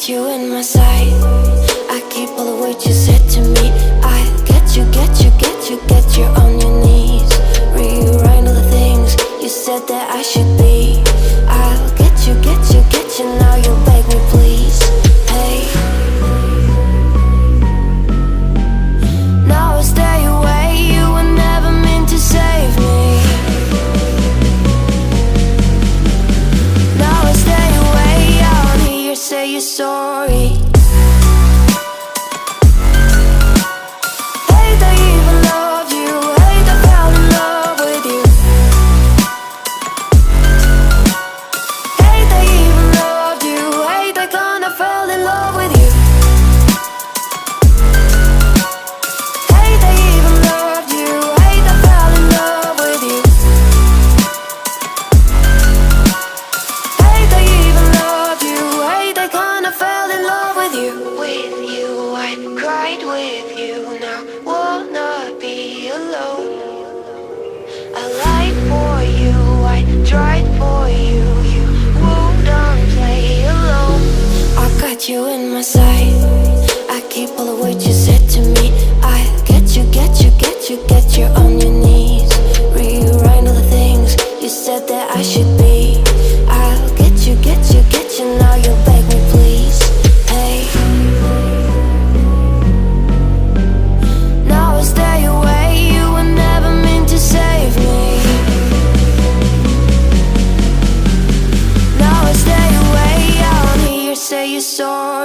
got you in my sight. I keep all the words you said to me. I get you, get you, get you, get you on your knees. Rewrite all the things you said that I should be. I'll get you, get you, get you. Now you'll beg me please. Hey, now I stay away. You were never meant to save me. Now I stay away. I wanna hear you say you're sorry. You in my sight. I keep all the words you said to me. I get you, get you, get you, get you on your knees. Rewrite all the things you said that I should be. I'll get you, get you, get you. Now you'll beg me please. Hey, now I stay away. You were never meant to save me. Now I stay away. I wanna hear you say you're sorry.